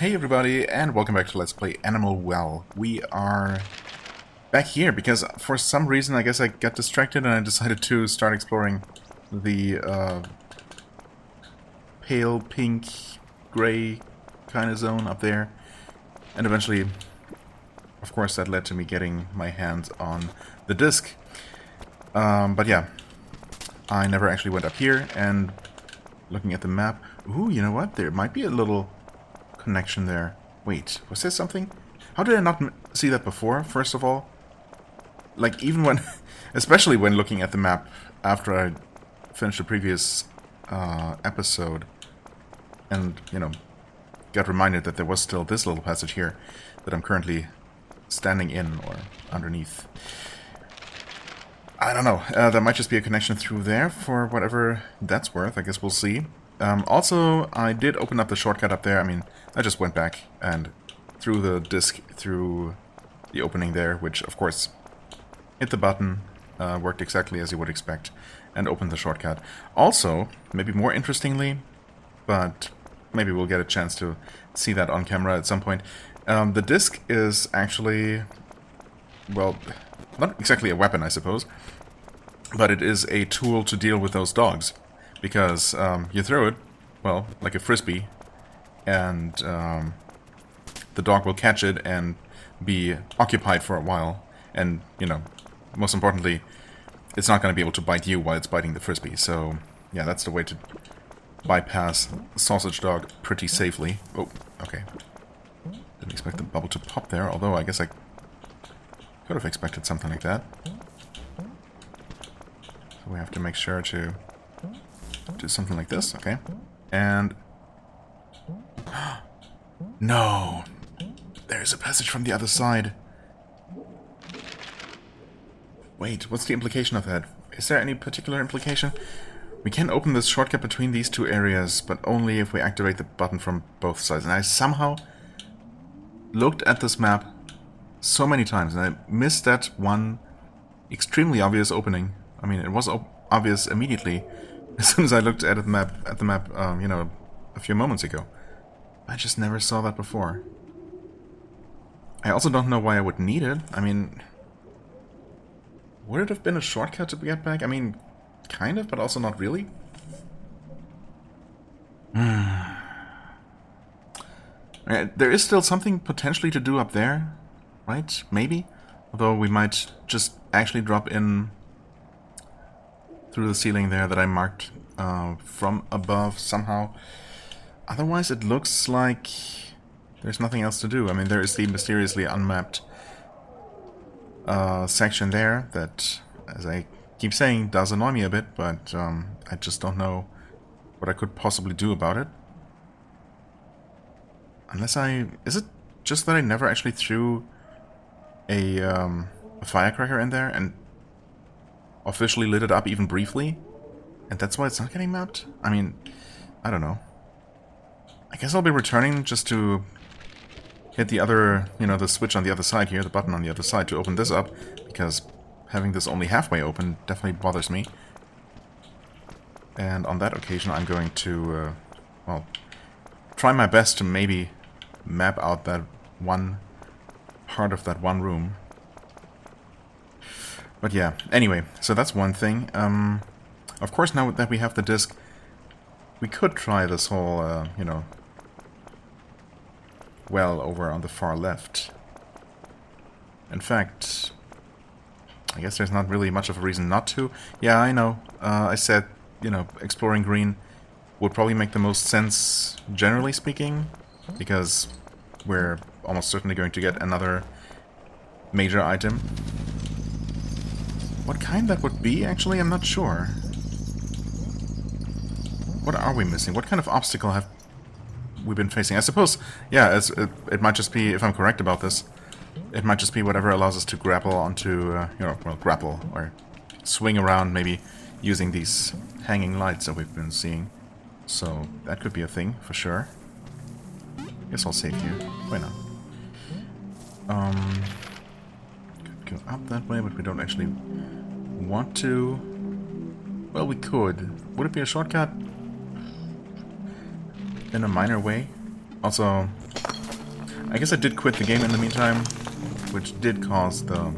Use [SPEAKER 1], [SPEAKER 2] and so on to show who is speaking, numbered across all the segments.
[SPEAKER 1] Hey everybody, and welcome back to Let's Play Animal Well. We are back here because for some reason I guess I got distracted and I decided to start exploring the pale pink gray kind of zone up there. And eventually, of course, that led to me getting my hands on the disc. But yeah, I never actually went up here, and looking at the map, ooh, you know what? There might be a little connection there. Wait, was there something? How did I not see that before, first of all? Like, even when... especially when looking at the map after I finished the previous episode and, you know, got reminded that there was still this little passage here that I'm currently standing in or underneath. I don't know. There might just be a connection through there for whatever that's worth. I guess we'll see. Also, I did open up the shortcut up there. I mean, I just went back and threw the disc through the opening there, which, of course, hit the button, worked exactly as you would expect, and opened the shortcut. Also, maybe more interestingly, but maybe we'll get a chance to see that on camera at some point, the disc is actually, well, not exactly a weapon, I suppose, but it is a tool to deal with those dogs. Because you throw it, well, like a frisbee, and the dog will catch it and be occupied for a while. And, you know, most importantly, it's not going to be able to bite you while it's biting the frisbee. So, yeah, that's the way to bypass sausage dog pretty safely. Oh, okay. Didn't expect the bubble to pop there, although I guess I could have expected something like that. So we have to make sure to do something like this, okay. And... no! There's a passage from the other side. Wait, what's the implication of that? Is there any particular implication? We can open this shortcut between these two areas, but only if we activate the button from both sides. And I somehow looked at this map so many times, and I missed that one extremely obvious opening. I mean, it was obvious immediately as soon as I looked at the map, you know, a few moments ago. I just never saw that before. I also don't know why I would need it. I mean, would it have been a shortcut to get back? I mean, kind of, but also not really. There is still something potentially to do up there, right? Maybe? Although we might just actually drop in through the ceiling there that I marked from above somehow. Otherwise it looks like there's nothing else to do. I mean, there is the mysteriously unmapped section there that, as I keep saying, does annoy me a bit, but I just don't know what I could possibly do about it. Unless I... is it just that I never actually threw a firecracker in there and officially lit it up even briefly, and that's why it's not getting mapped? I mean, I don't know. I guess I'll be returning just to hit the other, you know, the switch on the other side here, the button on the other side to open this up, because having this only halfway open definitely bothers me. And on that occasion I'm going to, well, try my best to maybe map out that one part of that one room. But yeah, anyway, so that's one thing. Of course, now that we have the disc, we could try this whole, you know, well over on the far left. In fact, I guess there's not really much of a reason not to. Yeah, I know. I said, you know, exploring green would probably make the most sense, generally speaking, because we're almost certainly going to get another major item. What kind that would be, actually, I'm not sure. What are we missing? What kind of obstacle have we been facing? I suppose, yeah, it might just be, if I'm correct about this, it might just be whatever allows us to grapple onto, you know, well, grapple, or swing around, maybe using these hanging lights that we've been seeing. So, that could be a thing, for sure. Guess I'll save you. Why not? Could go up that way, but we don't actually want to. Well, we could. Would it be a shortcut? In a minor way? Also, I guess I did quit the game in the meantime, which did cause the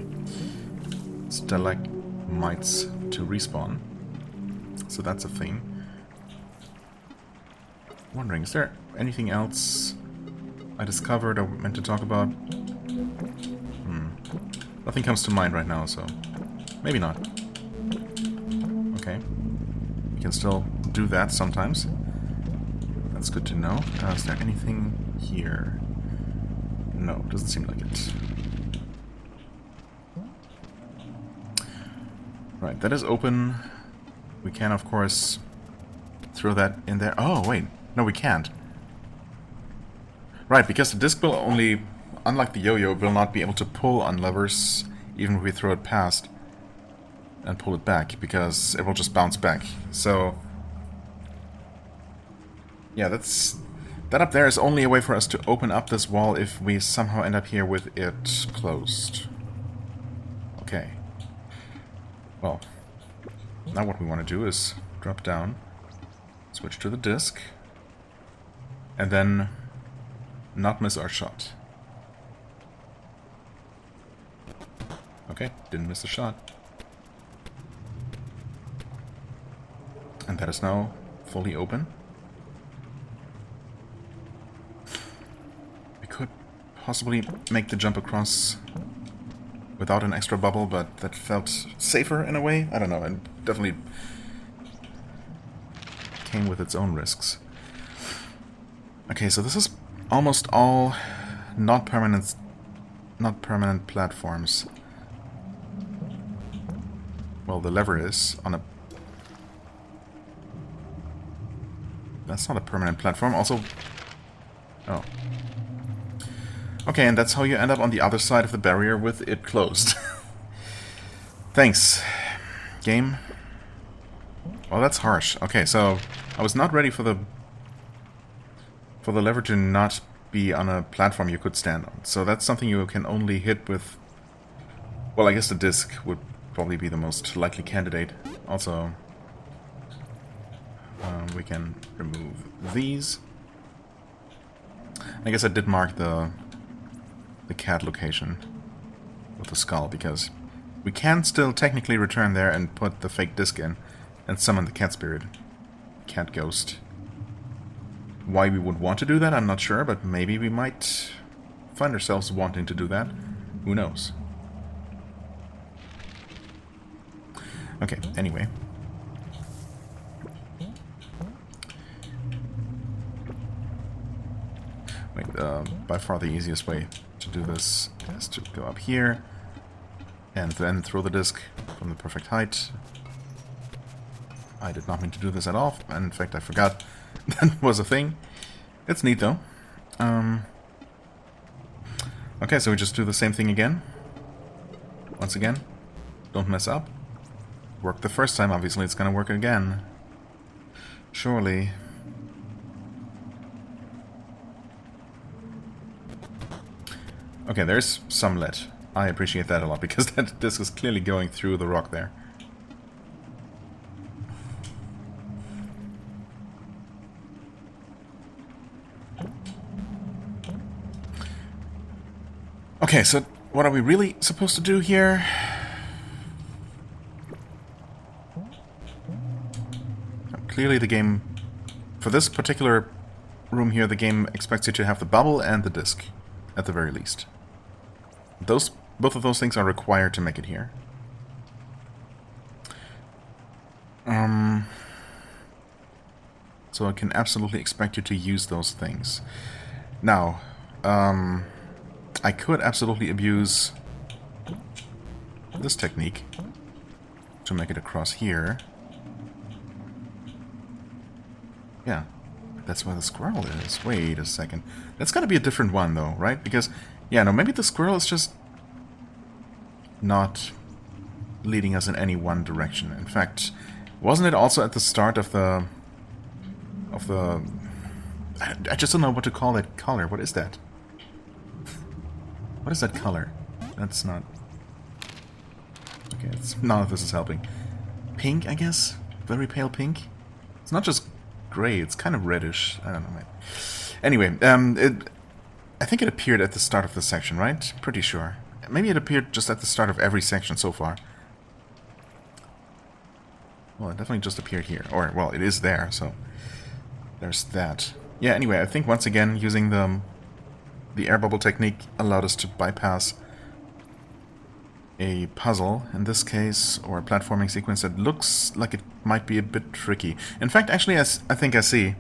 [SPEAKER 1] stalagmites to respawn. So that's a thing. Wondering, is there anything else I discovered or meant to talk about? Nothing comes to mind right now, so maybe not. Okay. We can still do that sometimes. That's good to know. Is there anything here? No, doesn't seem like it. Right, that is open. We can, of course, throw that in there. Oh, wait. No, we can't. Right, because the disc will only, unlike the yo-yo, will not be able to pull on levers even if we throw it past and pull it back, because it will just bounce back. So, yeah, that up there is only a way for us to open up this wall if we somehow end up here with it closed. Okay. Well, now what we want to do is drop down, switch to the disc, and then not miss our shot. Okay, didn't miss the shot. And that is now fully open. We could possibly make the jump across without an extra bubble, but that felt safer in a way. I don't know, and definitely came with its own risks. Okay, so this is almost all not permanent platforms. Well, the lever is on a... That's not a permanent platform. Also... Oh. Okay, and that's how you end up on the other side of the barrier with it closed. Thanks, game. Well, that's harsh. Okay, so I was not ready for the lever to not be on a platform you could stand on. So that's something you can only hit with... Well, I guess the disc would probably be the most likely candidate. Also, we can remove these. I guess I did mark the cat location with the skull, because we can still technically return there and put the fake disc in and summon the cat spirit, cat ghost. Why we would want to do that, I'm not sure, but maybe we might find ourselves wanting to do that. Who knows? Okay, anyway. Wait, by far the easiest way to do this is to go up here and then throw the disc from the perfect height. I did not mean to do this at all, and in fact I forgot that was a thing. It's neat though. Okay, so we just do the same thing again. Once again, don't mess up. Worked the first time, obviously it's gonna work again. Surely. Okay, there's some lead. I appreciate that a lot, because that disc is clearly going through the rock there. Okay, so what are we really supposed to do here? Clearly the game, for this particular room here, the game expects you to have the bubble and the disc, at the very least. Both of those things are required to make it here. So I can absolutely expect you to use those things. Now, I could absolutely abuse this technique to make it across here. Yeah, that's where the squirrel is. Wait a second. That's gotta be a different one though, right? Because, yeah, no, maybe the squirrel is just not leading us in any one direction. In fact, wasn't it also at the start of the... I just don't know what to call that color. What is that? What is that color? That's not... Okay, none of this is helping. Pink, I guess? Very pale pink? It's not just gray, it's kind of reddish. I don't know, man. Anyway, I think it appeared at the start of the section, right? Pretty sure. Maybe it appeared just at the start of every section so far. Well, it definitely just appeared here. Or, well, it is there, so there's that. Yeah, anyway, I think once again using the air bubble technique allowed us to bypass a puzzle, in this case, or a platforming sequence that looks like it might be a bit tricky. In fact, actually, I think I see.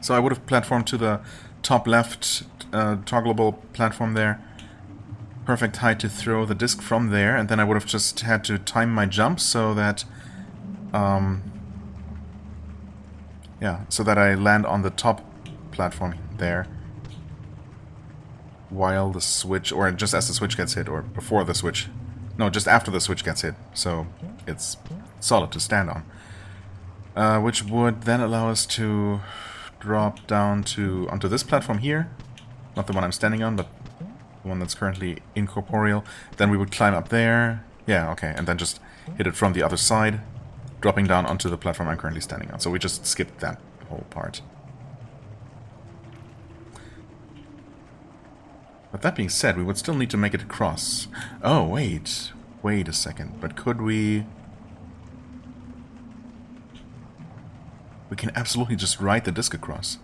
[SPEAKER 1] So I would have platformed to the top left toggleable platform there. Perfect height to throw the disc from there, and then I would have just had to time my jump so that yeah, so that I land on the top platform there while the switch, or just as the switch gets hit, or before the switch. No, just after the switch gets hit, so it's solid to stand on. Which would then allow us to drop down onto this platform here. Not the one I'm standing on, but the one that's currently incorporeal. Then we would climb up there. Yeah, okay, and then just hit it from the other side, dropping down onto the platform I'm currently standing on. So we just skipped that whole part. But that being said, we would still need to make it across. Oh, wait. Wait a second. But could we... We can absolutely just ride the disc across.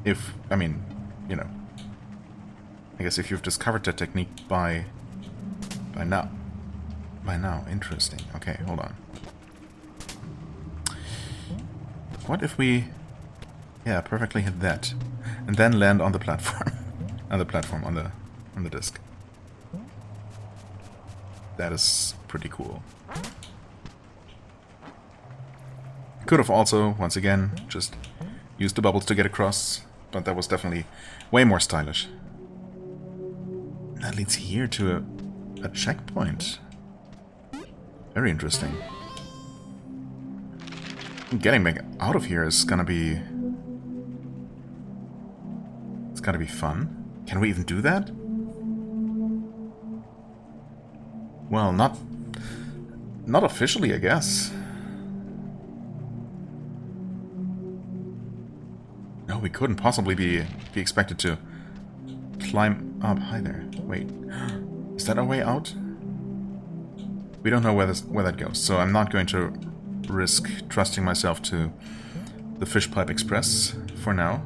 [SPEAKER 1] If, I mean, you know. I guess if you've discovered that technique by now. By now, interesting. Okay, hold on. What if we... Yeah, perfectly hit that. And then land on the platform. On the platform, on the disc. That is pretty cool. Could have also, once again, just used the bubbles to get across, but that was definitely way more stylish. That leads here to a checkpoint. Very interesting. Getting back out of here is gonna be... It's gotta be fun. Can we even do that? Well, not officially, I guess. No, we couldn't possibly be expected to climb up. Hi there. Wait. Is that our way out? We don't know where that goes, so I'm not going to risk trusting myself to the Fishpipe Express for now.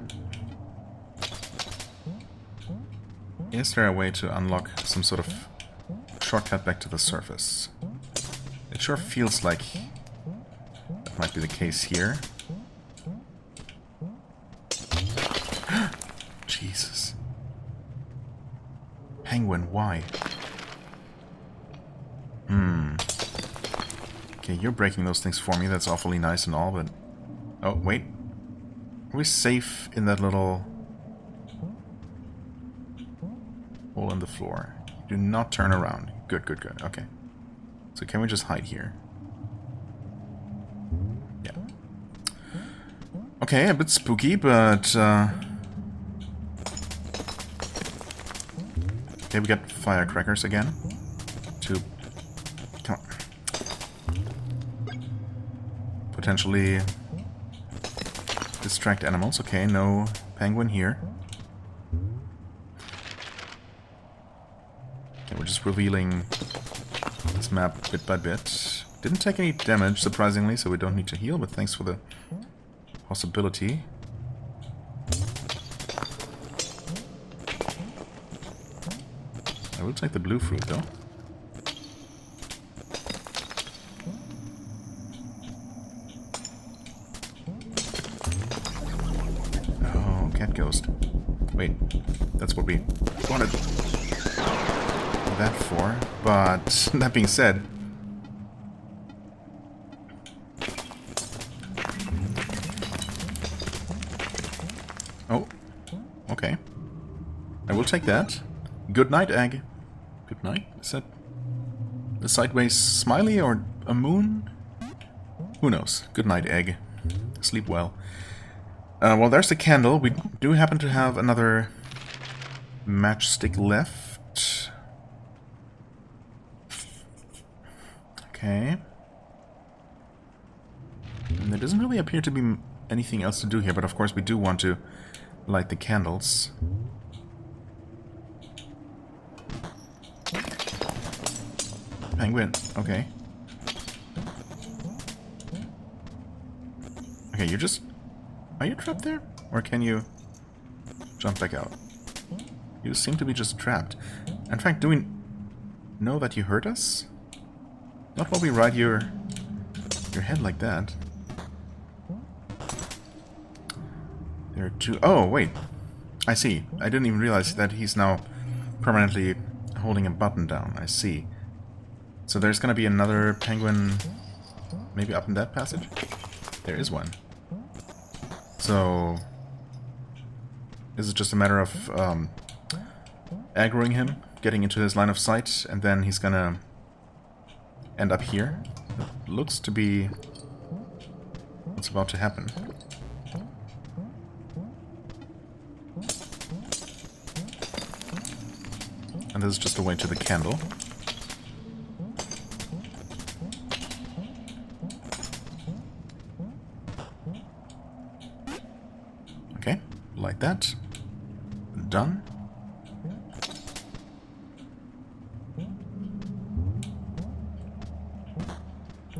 [SPEAKER 1] Is there a way to unlock some sort of shortcut back to the surface? It sure feels like that might be the case here. Jesus. Penguin, why? Okay, you're breaking those things for me. That's awfully nice and all, but... Oh, wait. Are we safe in that little hole in the floor? Do not turn around. Good, good, good. Okay. So can we just hide here? Yeah. Okay, a bit spooky, but... Okay, we got firecrackers again. To... Come on. Potentially... distract animals. Okay, no penguin here. Okay, we're just revealing this map bit by bit. Didn't take any damage, surprisingly, so we don't need to heal, but thanks for the possibility. I will take the blue fruit, though. Oh, cat ghost. Wait, that's what we wanted that for, but that being said... Oh, okay. I will take that. Good night, egg. Good night? Is that a sideways smiley or a moon? Who knows? Good night, egg. Sleep well. Well, there's the candle. We do happen to have another matchstick left. Okay. And there doesn't really appear to be anything else to do here, but of course we do want to light the candles. Penguin, okay. Okay, you're just... Are you trapped there? Or can you jump back out? You seem to be just trapped. In fact, do we know that you hurt us? Not while we ride your head like that. There are two... Oh, wait. I see. I didn't even realize that he's now permanently holding a button down. I see. So there's gonna be another penguin maybe up in that passage? There is one. So... Is it just a matter of aggroing him, getting into his line of sight, and then he's gonna end up here? It looks to be what's about to happen. And this is just a way to the candle. Okay, like that. Done.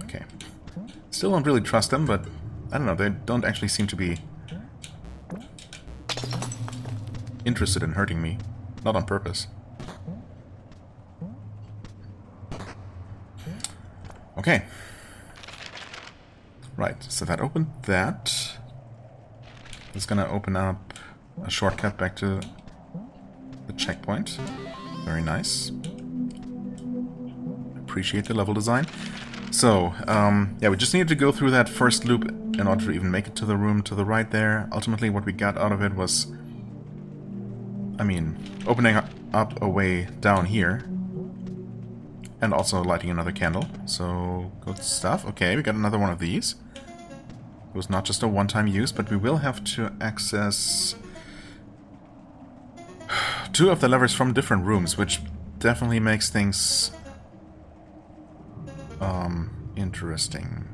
[SPEAKER 1] Okay. Still don't really trust them, but I don't know, they don't actually seem to be interested in hurting me. Not on purpose. Okay. Right, so that opened that. It's gonna open up a shortcut back to the checkpoint. Very nice. Appreciate the level design. So, yeah, we just needed to go through that first loop in order to even make it to the room to the right there. Ultimately, what we got out of it was, I mean, opening up a way down here. And also lighting another candle. So, good stuff. Okay, we got another one of these. It was not just a one-time use, but we will have to access two of the levers from different rooms, which definitely makes things interesting.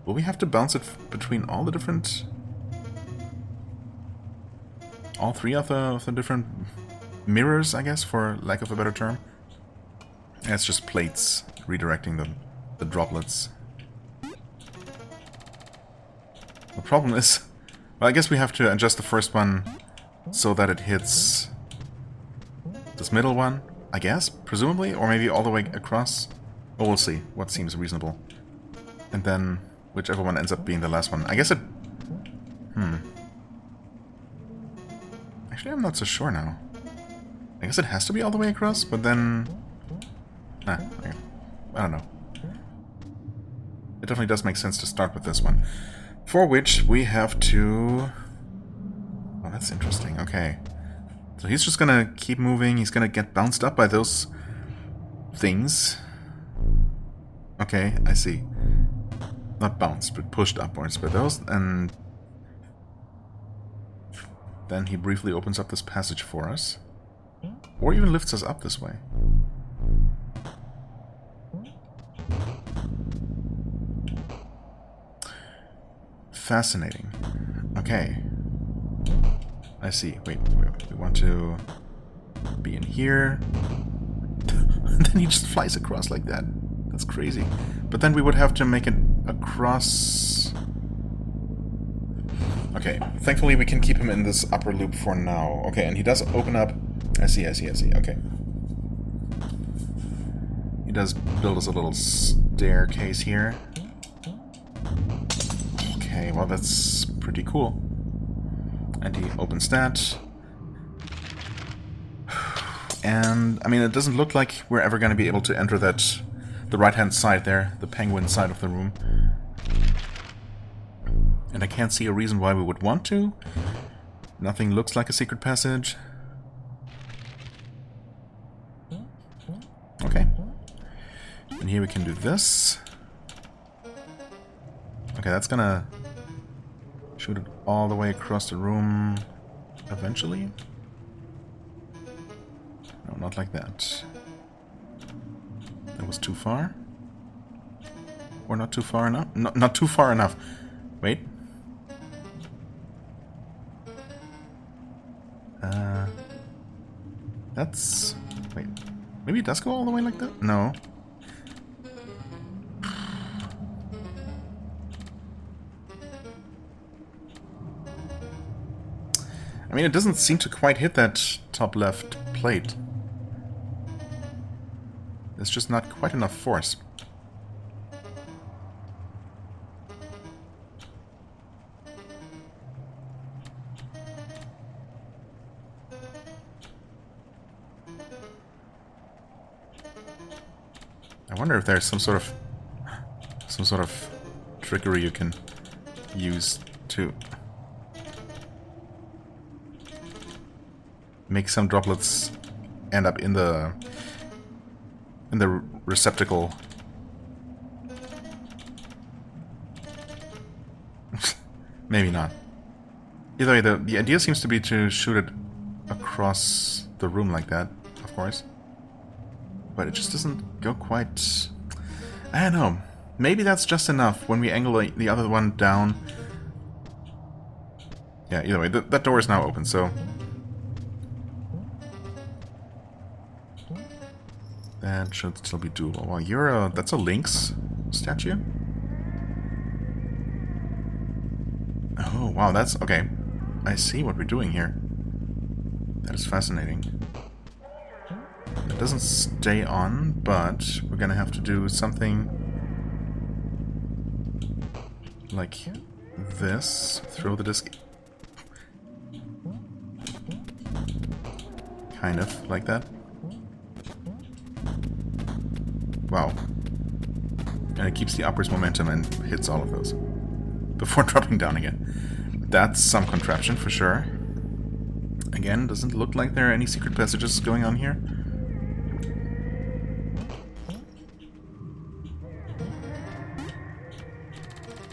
[SPEAKER 1] Will we have to bounce it between all the different... all three of the different mirrors, I guess, for lack of a better term? Yeah, it's just plates redirecting the droplets. The problem is... Well, I guess we have to adjust the first one so that it hits this middle one, I guess, presumably, or maybe all the way across. Well, we'll see what seems reasonable. And then whichever one ends up being the last one. I guess it... Actually, I'm not so sure now. I guess it has to be all the way across, but then... okay. I don't know. It definitely does make sense to start with this one. For which we have to... Oh, that's interesting. Okay. So he's just gonna keep moving. He's gonna get bounced up by those things. Okay, I see. Not bounced, but pushed upwards by those. And then he briefly opens up this passage for us. Or even lifts us up this way. Fascinating. Okay. I see. Wait, we want to be in here. And then he just flies across like that. That's crazy. But then we would have to make it across... Okay, thankfully we can keep him in this upper loop for now. Okay, and he does open up... I see. Okay. He does build us a little staircase here. Okay, well that's pretty cool. And he opens that. And, I mean, it doesn't look like we're ever going to be able to enter that... the right-hand side there, the penguin side of the room. And I can't see a reason why we would want to. Nothing looks like a secret passage. Okay. And here we can do this. Okay, that's gonna shoot it all the way across the room eventually. No, not like that. That was too far. Or not too far enough? No, not too far enough. Wait. That's... Wait. Maybe it does go all the way like that? No. I mean, it doesn't seem to quite hit that top left plate. There's just not quite enough force. I wonder if there's some sort of trickery you can use to make some droplets end up in the receptacle. Maybe not. Either way, the idea seems to be to shoot it across the room like that, of course. But it just doesn't go quite... I don't know. Maybe that's just enough when we angle the other one down. Yeah, either way, that door is now open, so... That should still be doable. Well, you're a... That's a lynx statue? Oh, wow, that's... Okay. I see what we're doing here. That is fascinating. It doesn't stay on, but we're gonna have to do something like this. Throw the disc. Kind of like that. Wow. And it keeps the upwards momentum and hits all of those before dropping down again. That's some contraption for sure. Again, doesn't look like there are any secret passages going on here.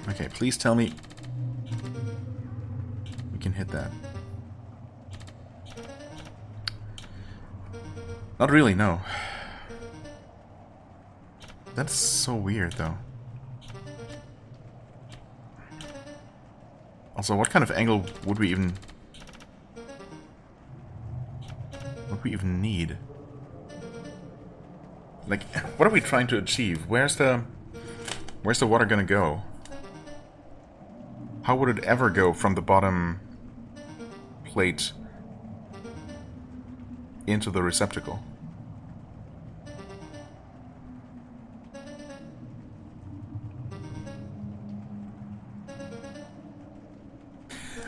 [SPEAKER 1] Okay, please tell me we can hit that. Not really, no. That's so weird, though. Also, what kind of angle would we even need? Like, what are we trying to achieve? Where's the water gonna go? How would it ever go from the bottom plate into the receptacle?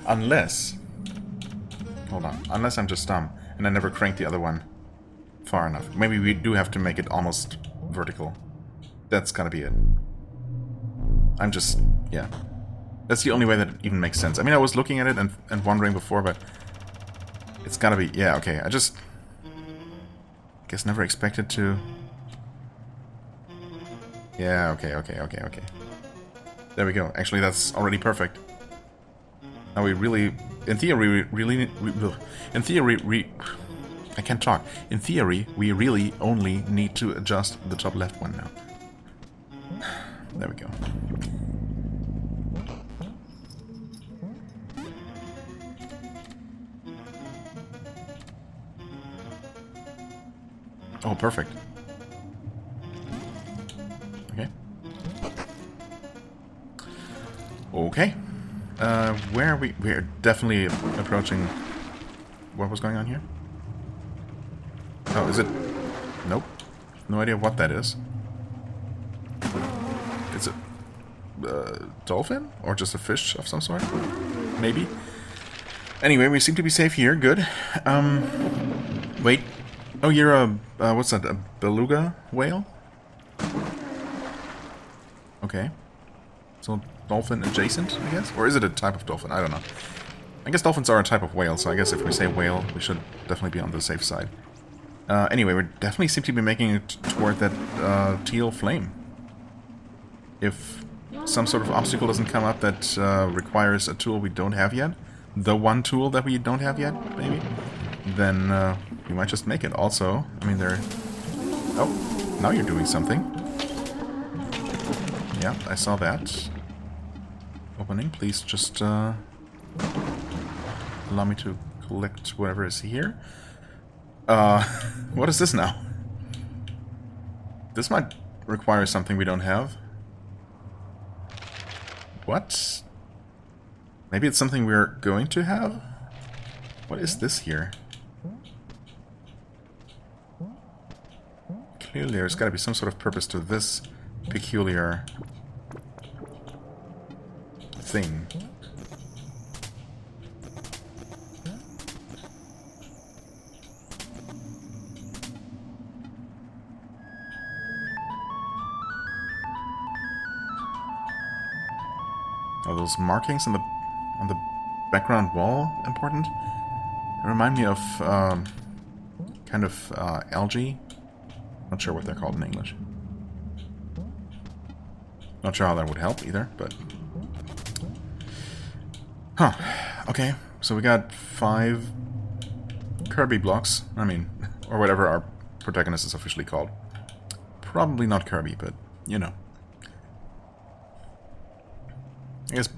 [SPEAKER 1] Unless... Hold on. Unless I'm just dumb and I never cranked the other one far enough. Maybe we do have to make it almost vertical. That's gotta be it. I'm just... yeah. That's the only way that it even makes sense. I mean, I was looking at it and wondering before, but... it's gotta be... yeah, okay. I just... guess never expected to... yeah, okay. There we go. Actually, that's already perfect. Now we really... in theory, I can't talk. In theory, we really only need to adjust the top left one now. There we go. Oh, perfect. Okay. Okay. Where are we? We're definitely approaching... what was going on here? Oh, is it... nope. No idea what that is. It's a... dolphin? Or just a fish of some sort? Maybe? Anyway, we seem to be safe here. Good. Wait. Oh, you're a... what's that? A beluga whale? Okay. So, dolphin adjacent, I guess? Or is it a type of dolphin? I don't know. I guess dolphins are a type of whale, so I guess if we say whale, we should definitely be on the safe side. Anyway, we definitely seem to be making it toward that teal flame. If some sort of obstacle doesn't come up that requires a tool we don't have yet, the one tool that we don't have yet, maybe, then we might just make it. Also, I mean, there... oh, now you're doing something. Yeah, I saw that. Opening, please just allow me to collect whatever is here. What is this now? This might require something we don't have. What? Maybe it's something we're going to have? What is this here? Clearly there's got to be some sort of purpose to this peculiar thing. Are those markings on the background wall important? They remind me of kind of algae. Not sure what they're called in English. Not sure how that would help either, but... Huh. Okay, so we got 5 Kirby blocks. I mean, or whatever our protagonist is officially called. Probably not Kirby, but, you know. I guess,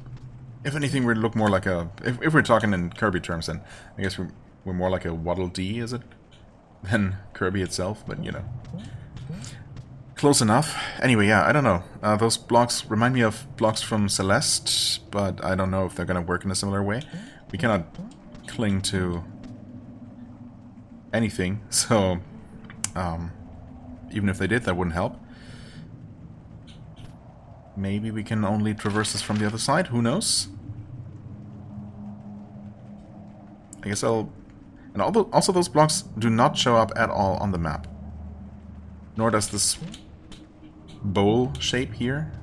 [SPEAKER 1] if anything, we'd look more like a... If we're talking in Kirby terms, then I guess we're more like a Waddle Dee, is it? Than Kirby itself, but, you know. Close enough. Anyway, yeah, I don't know. Those blocks remind me of blocks from Celeste, but I don't know if they're gonna work in a similar way. We cannot cling to anything, so... even if they did, that wouldn't help. Maybe we can only traverse this from the other side, who knows? I guess I'll... And also those blocks do not show up at all on the map. Nor does this bowl shape here.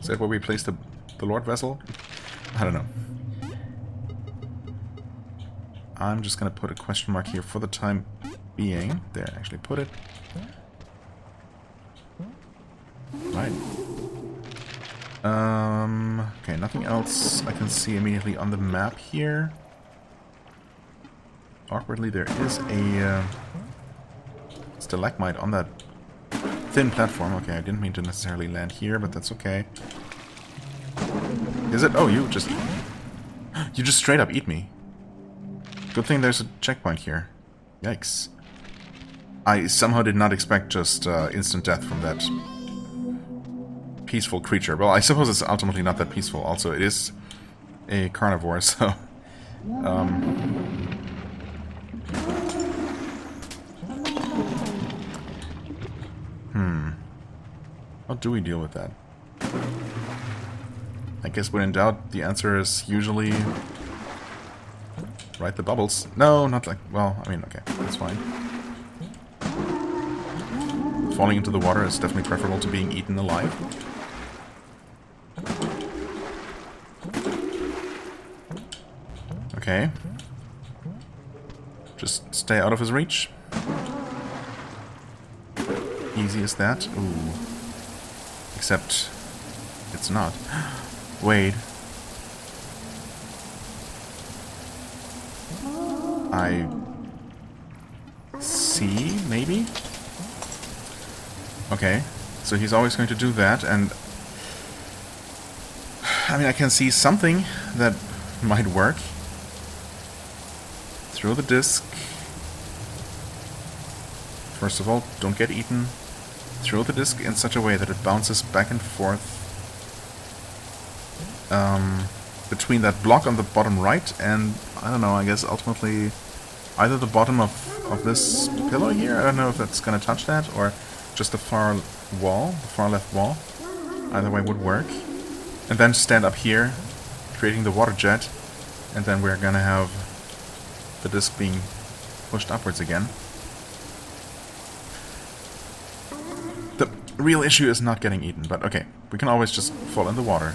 [SPEAKER 1] Is that where we place the Lord Vessel? I don't know. I'm just gonna put a question mark here for the time being. There, actually put it. Right. Okay, nothing else I can see immediately on the map here. Awkwardly, there is a stalagmite on that thin platform. Okay, I didn't mean to necessarily land here, but that's okay. Is it? Oh, you just straight up eat me. Good thing there's a checkpoint here. Yikes. I somehow did not expect just instant death from that peaceful creature. Well, I suppose it's ultimately not that peaceful. Also, it is a carnivore, so... How do we deal with that? I guess when in doubt, the answer is usually... Ride the bubbles. No, not like... Well, I mean, okay, that's fine. Falling into the water is definitely preferable to being eaten alive. Okay. Just stay out of his reach. Easy as that. Ooh. Except... it's not. Wait. I... see, maybe? Okay. So he's always going to do that, and... I mean, I can see something that might work. Throw the disc. First of all, don't get eaten. Throw the disc in such a way that it bounces back and forth between that block on the bottom right and, I don't know, I guess ultimately either the bottom of this pillar here, I don't know if that's going to touch that, or just the far wall, the far left wall. Either way would work. And then stand up here, creating the water jet, and then we're going to have the disc being pushed upwards again. The real issue is not getting eaten, but okay. We can always just fall in the water.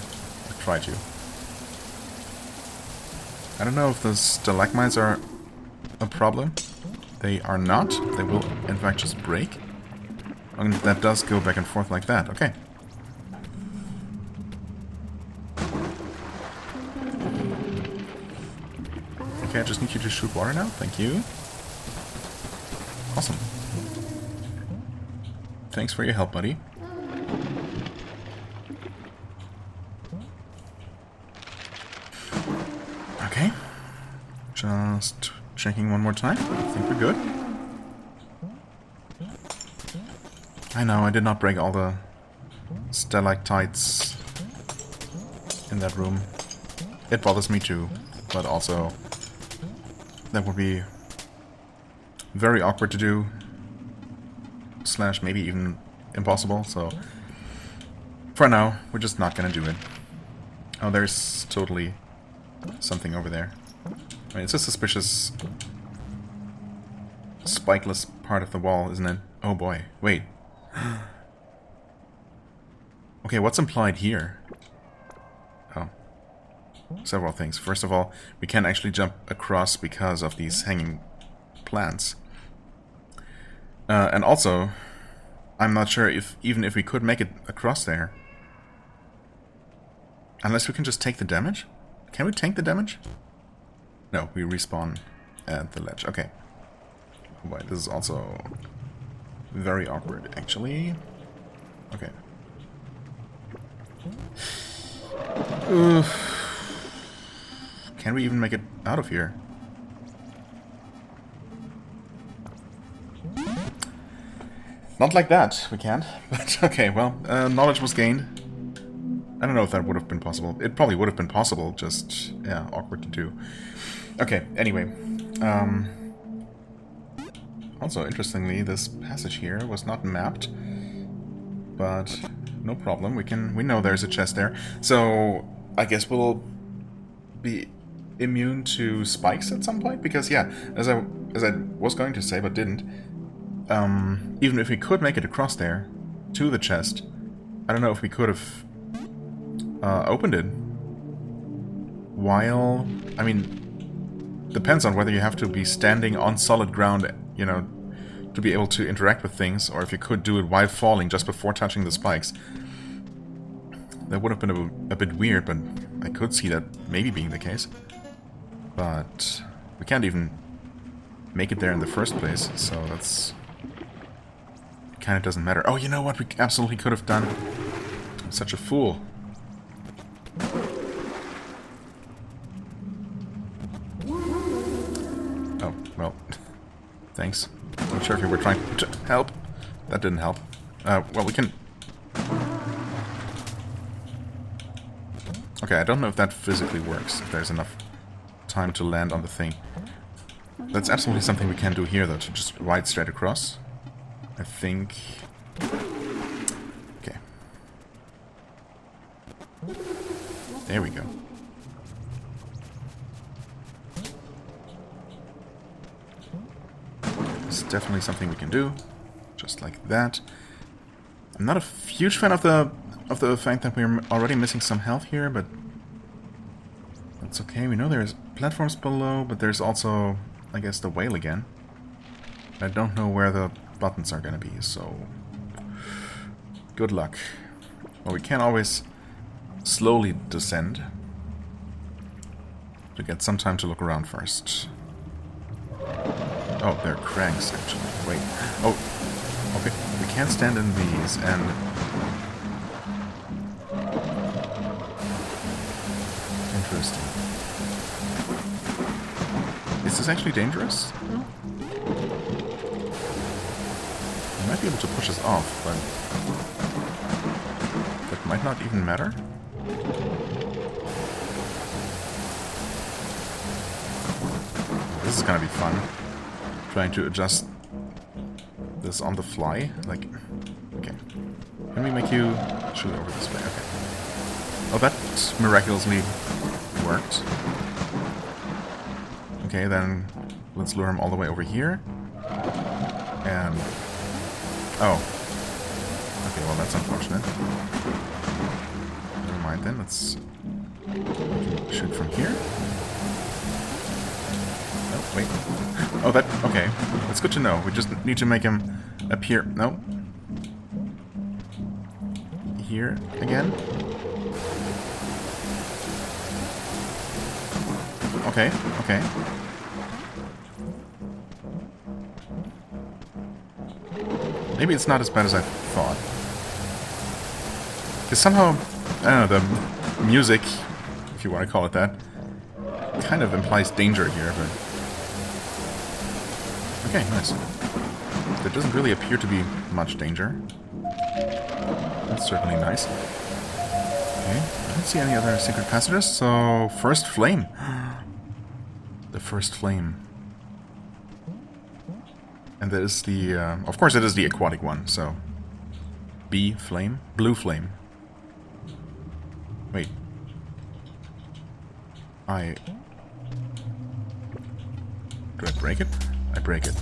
[SPEAKER 1] Or try to. I don't know if those stalagmites are a problem. They are not. They will, in fact, just break. And that does go back and forth like that. Okay. Okay, I just need you to shoot water now. Thank you. Awesome. Thanks for your help, buddy. Okay. Just checking one more time. I think we're good. I know, I did not break all the stalactites in that room. It bothers me too, but also that would be very awkward to do, slash maybe even impossible, so for now, we're just not gonna do it. Oh, there's totally something over there. I mean, it's a suspicious spikeless part of the wall, isn't it? Oh boy, wait. Okay, what's implied here? Oh. Several things. First of all, we can actually jump across because of these hanging plants. And also, I'm not sure if even if we could make it across there. Unless we can just take the damage? Can we tank the damage? No, we respawn at the ledge. Okay. Oh boy, this is also very awkward, actually. Okay. Can we even make it out of here? Not like that, we can't. But okay, well, knowledge was gained. I don't know if that would have been possible. It probably would have been possible, just, yeah, awkward to do. Okay, anyway. Also, interestingly, this passage here was not mapped. But no problem, we know there's a chest there. So, I guess we'll be immune to spikes at some point? Because, yeah, as I was going to say, but didn't, even if we could make it across there, to the chest, I don't know if we could have opened it while, I mean, depends on whether you have to be standing on solid ground, you know, to be able to interact with things, or if you could do it while falling just before touching the spikes. That would have been a bit weird, but I could see that maybe being the case. But we can't even make it there in the first place, so that's kind of doesn't matter. Oh, you know what we absolutely could have done? I'm such a fool. Oh, well, thanks. Not sure if you were trying to help. That didn't help. Well, we can... Okay, I don't know if that physically works, if there's enough time to land on the thing. That's absolutely something we can do here, though, to just ride straight across. I think... Okay. There we go. It's definitely something we can do, just like that. I'm not a huge fan of the fact that we're already missing some health here, but that's okay. We know there's platforms below, but there's also, I guess, the whale again. I don't know where the buttons are gonna be, so good luck. Well, we can always slowly descend to get some time to look around first. Oh, they're cranks, actually. Wait. Oh, okay. We can't stand in these, and... Interesting. Is this actually dangerous? No. You might be able to push us off, but... that might not even matter? This is gonna be fun. Trying to adjust this on the fly. Like, okay. Can we make you shoot over this way? Okay. Oh, that miraculously worked. Okay, then let's lure him all the way over here. And... oh. Okay, well that's unfortunate. Never mind then, let's shoot from here. Oh, wait. Oh, that... okay. That's good to know. We just need to make him appear... no. Here again. Okay, okay. Maybe it's not as bad as I thought. Because somehow, I don't know, the music, if you want to call it that, kind of implies danger here, but Okay, nice. There doesn't really appear to be much danger. That's certainly nice. Okay, I don't see any other secret passages, so first flame. The first flame. And that is the, of course it is the aquatic one, so... B flame? Blue flame. Wait. Do I break it? I break it.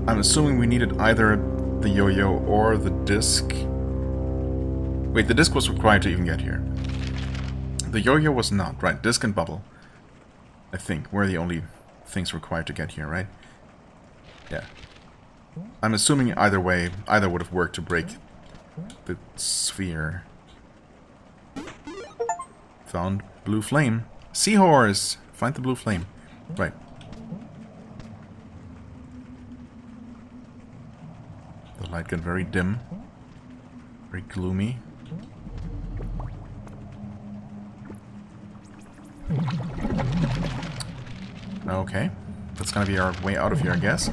[SPEAKER 1] I'm assuming we needed either the yo-yo or the disc. Wait, the disc was required to even get here. The yo-yo was not, right? Disc and bubble. I think we're the only things required to get here, right? Yeah. I'm assuming either way, either would have worked to break the sphere. Found blue flame. Seahorse! Find the blue flame. Right. The light got very dim. Very gloomy. Okay. That's gonna be our way out of here, I guess.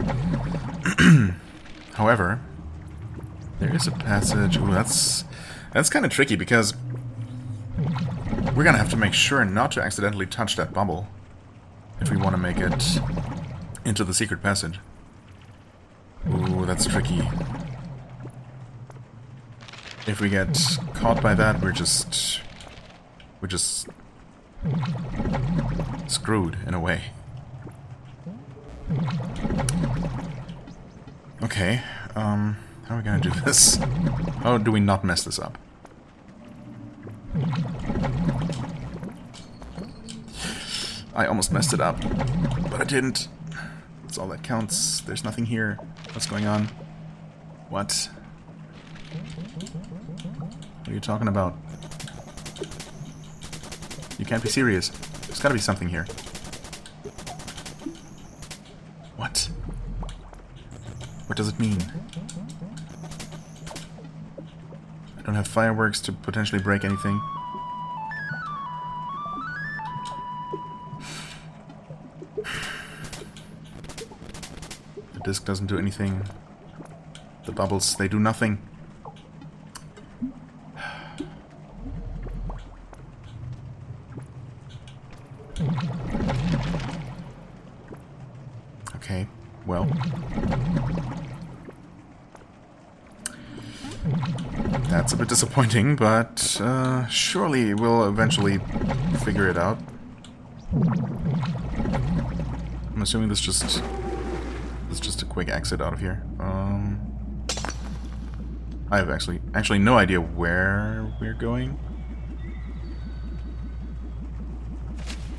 [SPEAKER 1] However, there is a passage. Ooh, that's kind of tricky because we're gonna have to make sure not to accidentally touch that bubble if we want to make it into the secret passage. Ooh, that's tricky. If we get caught by that, we're just screwed in a way. Okay, how are we gonna do this? How do we not mess this up? I almost messed it up, but I didn't. That's all that counts. There's nothing here. What's going on? What? What are you talking about? You can't be serious. There's gotta be something here. What? What does it mean? I don't have fireworks to potentially break anything. The disc doesn't do anything. The bubbles, they do nothing. Okay, well. That's a bit disappointing, but surely we'll eventually figure it out. I'm assuming this is just a quick exit out of here. I have actually no idea where we're going.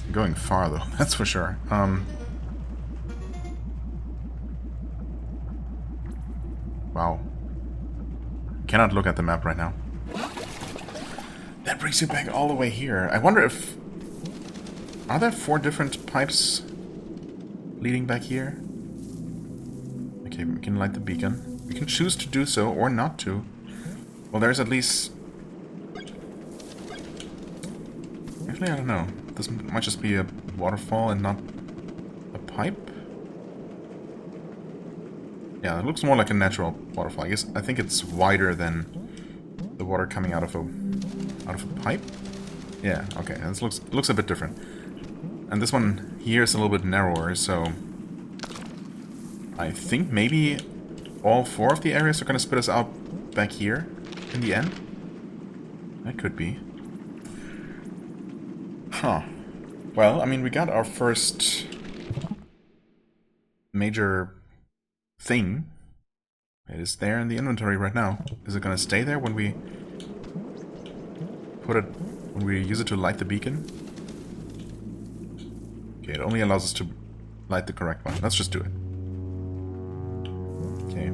[SPEAKER 1] We're going far though, that's for sure. Wow. Cannot look at the map right now. That brings you back all the way here. I wonder if... Are there 4 different pipes leading back here? Okay, we can light the beacon. We can choose to do so or not to. Well, there's at least... Actually, I don't know. This might just be a waterfall and not a pipe. Yeah, it looks more like a natural waterfall. I think it's wider than the water coming out of a pipe. Yeah, okay. This looks a bit different. And this one here is a little bit narrower, so I think maybe all 4 of the areas are going to spit us out back here in the end. That could be. Huh. Well, I mean, we got our first major thing. It is there in the inventory right now. Is it gonna stay there when we use it to light the beacon? Okay, it only allows us to light the correct one. Let's just do it. Okay.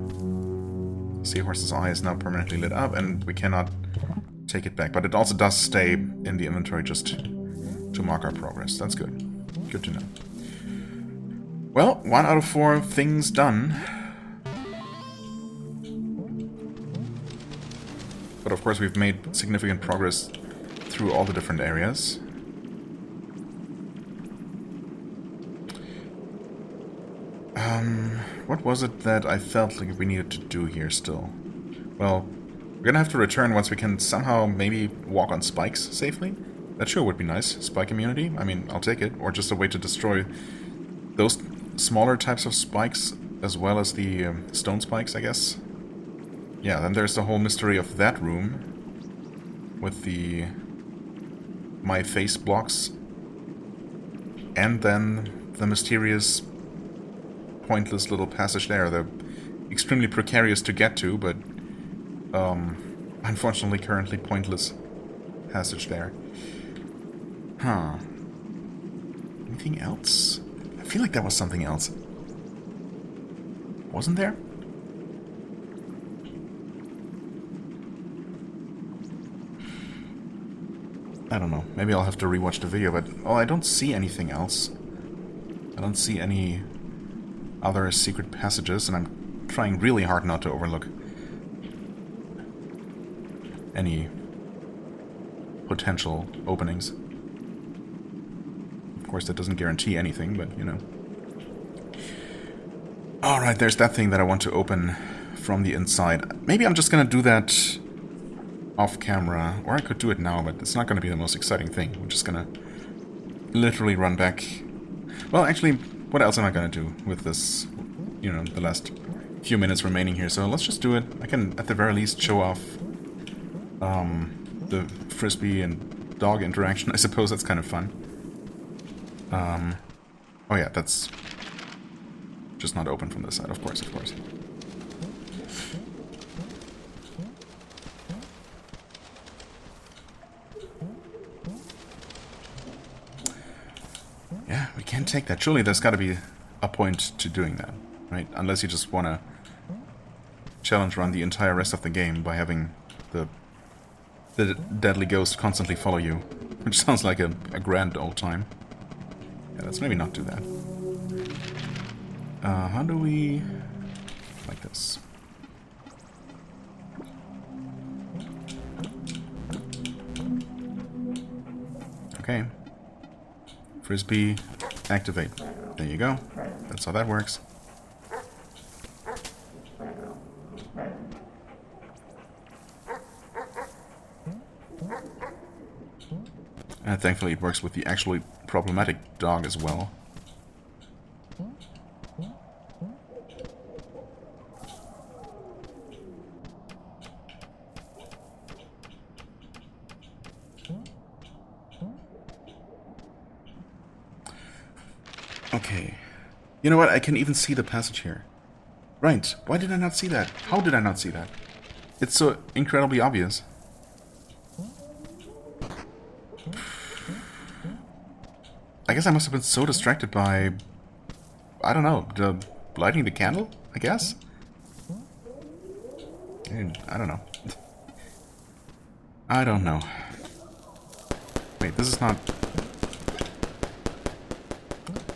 [SPEAKER 1] Seahorse's eye is now permanently lit up and we cannot take it back. But it also does stay in the inventory just to mark our progress. That's good. Good to know. Well, 1 out of 4 things done. But of course we've made significant progress through all the different areas. What was it that I felt like we needed to do here still? Well, we're gonna have to return once we can somehow maybe walk on spikes safely. That sure would be nice. Spike immunity? I mean, I'll take it. Or just a way to destroy those smaller types of spikes as well as the stone spikes, I guess. Yeah, then there's the whole mystery of that room with the my face blocks. And then the mysterious, pointless little passage there. They're extremely precarious to get to, but unfortunately currently pointless passage there. Huh. Anything else? I feel like there was something else. Wasn't there? I don't know. Maybe I'll have to rewatch the video, but... Oh, I don't see anything else. I don't see any other secret passages, and I'm trying really hard not to overlook any potential openings. Of course, that doesn't guarantee anything, but, you know. Alright, there's that thing that I want to open from the inside. Maybe I'm just gonna do that off camera, or I could do it now, but it's not gonna be the most exciting thing. We're just gonna literally run back. Well, actually, what else am I gonna do with this, you know, the last few minutes remaining here? So let's just do it. I can, at the very least, show off the frisbee and dog interaction. I suppose that's kind of fun. Oh yeah, that's just not open from this side, of course, of course. Yeah, we can't take that. Surely there's got to be a point to doing that, right? Unless you just want to challenge run the entire rest of the game by having the deadly ghost constantly follow you, which sounds like a grand old time. Yeah, let's maybe not do that. How do we... like this. Okay. Frisbee, activate. There you go. That's how that works. And thankfully it works with the actually problematic dog as well. Okay. You know what? I can even see the passage here. Right. Why did I not see that? How did I not see that? It's so incredibly obvious. I guess I must have been so distracted by... I don't know, lighting the candle, I guess? I don't know. I don't know. Wait, this is not...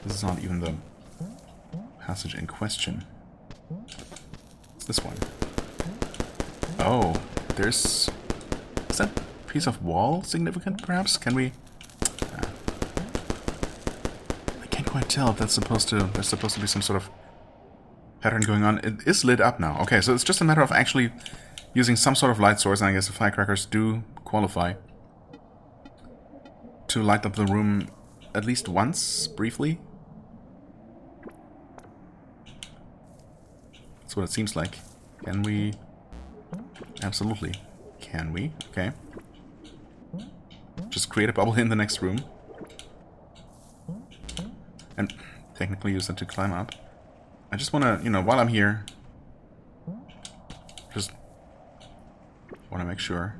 [SPEAKER 1] This is not even the passage in question. It's this one. Oh, there's... Is that piece of wall significant, perhaps? Can we... I can't quite tell if that's supposed to... There's supposed to be some sort of pattern going on. It is lit up now. Okay, so it's just a matter of actually using some sort of light source, and I guess the firecrackers do qualify to light up the room at least once, briefly. That's what it seems like. Can we? Absolutely. Can we? Okay. Just create a bubble in the next room. And technically use that to climb up. I just want to, you know, while I'm here, just want to make sure.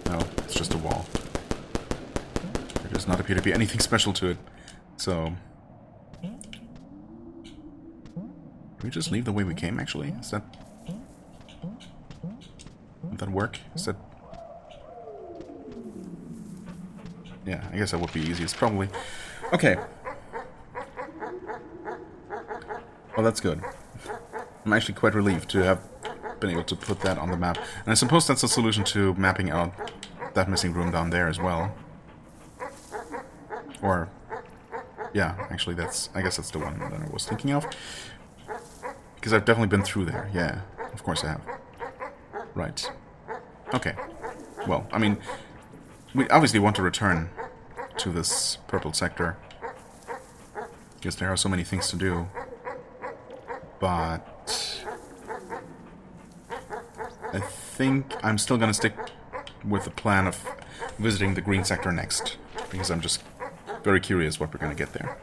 [SPEAKER 1] No, it's just a wall. There does not appear to be anything special to it. So... Can we just leave the way we came, actually? Is that... Would that work? Is that... Yeah, I guess that would be easiest, probably. Okay. Well, that's good. I'm actually quite relieved to have been able to put that on the map. And I suppose that's a solution to mapping out that missing room down there as well. Or, yeah, actually I guess that's the one that I was thinking of. Because I've definitely been through there, yeah. Of course I have. Right. Okay. Well, I mean, we obviously want to return to this purple sector. Because there are so many things to do. But I think I'm still going to stick with the plan of visiting the green sector next. Because I'm just very curious what we're going to get there.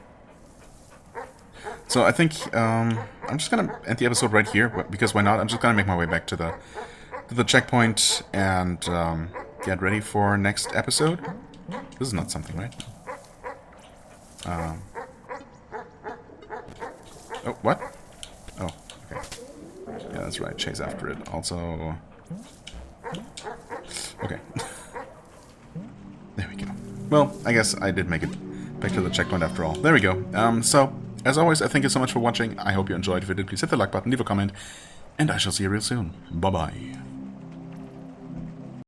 [SPEAKER 1] So I think I'm just going to end the episode right here. Because why not? I'm just going to make my way back to the checkpoint and get ready for next episode. This is not something, right? Oh, what? Oh, okay. Yeah, that's right. Chase after it. Also... Okay. There we go. Well, I guess I did make it back to the checkpoint after all. There we go. So, as always, I thank you so much for watching. I hope you enjoyed. If you did, please hit the like button, leave a comment, and I shall see you real soon. Bye-bye.